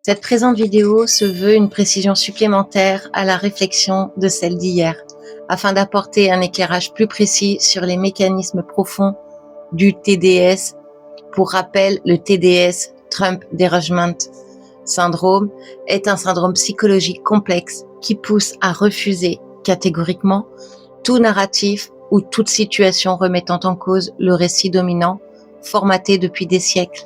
Cette présente vidéo se veut une précision supplémentaire à la réflexion de celle d'hier, afin d'apporter un éclairage plus précis sur les mécanismes profonds du TDS. Pour rappel, le TDS, Trump Derangement Syndrome, est un syndrome psychologique complexe qui pousse à refuser catégoriquement tout narratif ou toute situation remettant en cause le récit dominant, formaté depuis des siècles.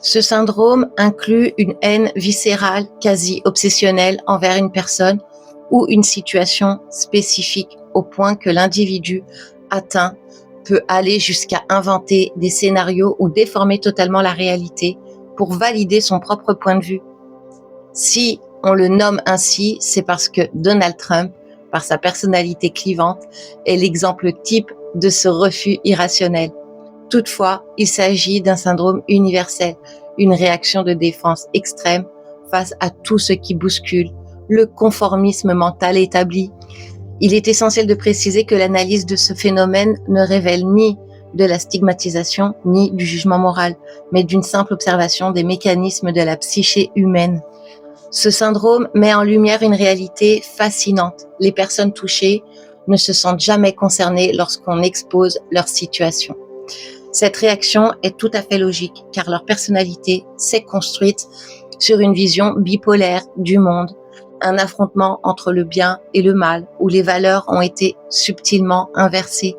Ce syndrome inclut une haine viscérale, quasi obsessionnelle envers une personne ou une situation spécifique, au point que l'individu atteint peut aller jusqu'à inventer des scénarios ou déformer totalement la réalité pour valider son propre point de vue. Si on le nomme ainsi, c'est parce que Donald Trump, par sa personnalité clivante, est l'exemple type de ce refus irrationnel. Toutefois, il s'agit d'un syndrome universel, une réaction de défense extrême face à tout ce qui bouscule le conformisme mental établi. Il est essentiel de préciser que l'analyse de ce phénomène ne révèle ni de la stigmatisation ni du jugement moral, mais d'une simple observation des mécanismes de la psyché humaine. Ce syndrome met en lumière une réalité fascinante. Les personnes touchées ne se sentent jamais concernées lorsqu'on expose leur situation. Cette réaction est tout à fait logique, car leur personnalité s'est construite sur une vision bipolaire du monde, un affrontement entre le bien et le mal, où les valeurs ont été subtilement inversées.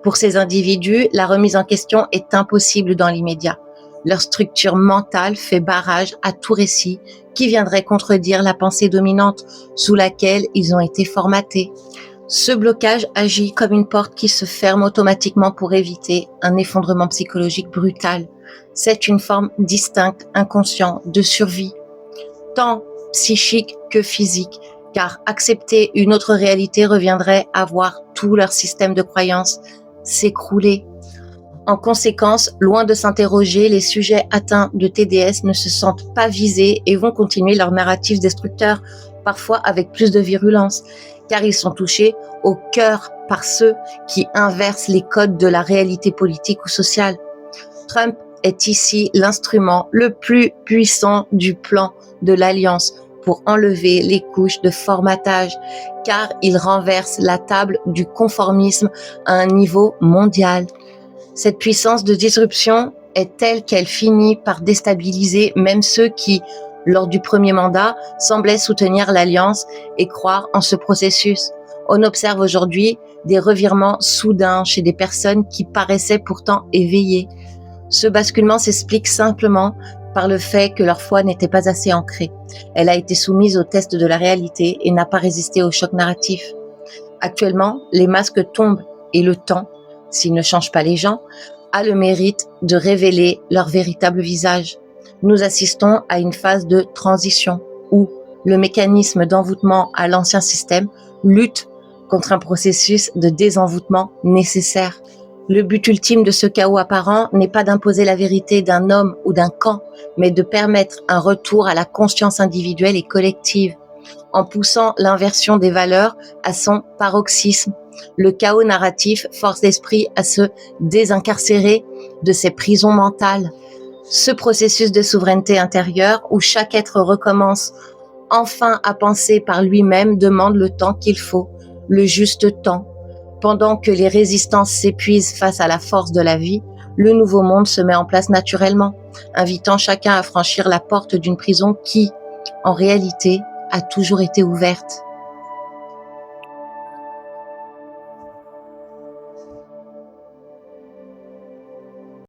Pour ces individus, la remise en question est impossible dans l'immédiat. Leur structure mentale fait barrage à tout récit qui viendrait contredire la pensée dominante sous laquelle ils ont été formatés. Ce blocage agit comme une porte qui se ferme automatiquement pour éviter un effondrement psychologique brutal. C'est une forme distincte, inconsciente, de survie, tant psychique que physique, car accepter une autre réalité reviendrait à voir tout leur système de croyances s'écrouler. En conséquence, loin de s'interroger, les sujets atteints de TDS ne se sentent pas visés et vont continuer leur narratif destructeur, parfois avec plus de virulence, car ils sont touchés au cœur par ceux qui inversent les codes de la réalité politique ou sociale. Trump est ici l'instrument le plus puissant du plan de l'Alliance pour enlever les couches de formatage, car il renverse la table du conformisme à un niveau mondial. Cette puissance de disruption est telle qu'elle finit par déstabiliser même ceux qui, lors du premier mandat, semblaient soutenir l'Alliance et croire en ce processus. On observe aujourd'hui des revirements soudains chez des personnes qui paraissaient pourtant éveillées. Ce basculement s'explique simplement par le fait que leur foi n'était pas assez ancrée. Elle a été soumise au test de la réalité et n'a pas résisté au choc narratif. Actuellement, les masques tombent et le temps, s'il ne change pas les gens, a le mérite de révéler leur véritable visage. Nous assistons à une phase de transition où le mécanisme d'envoûtement à l'ancien système lutte contre un processus de désenvoûtement nécessaire. Le but ultime de ce chaos apparent n'est pas d'imposer la vérité d'un homme ou d'un camp, mais de permettre un retour à la conscience individuelle et collective. En poussant l'inversion des valeurs à son paroxysme, le chaos narratif force l'esprit à se désincarcérer de ses prisons mentales. Ce processus de souveraineté intérieure où chaque être recommence enfin à penser par lui-même demande le temps qu'il faut, le juste temps. Pendant que les résistances s'épuisent face à la force de la vie, le nouveau monde se met en place naturellement, invitant chacun à franchir la porte d'une prison qui, en réalité, a toujours été ouverte.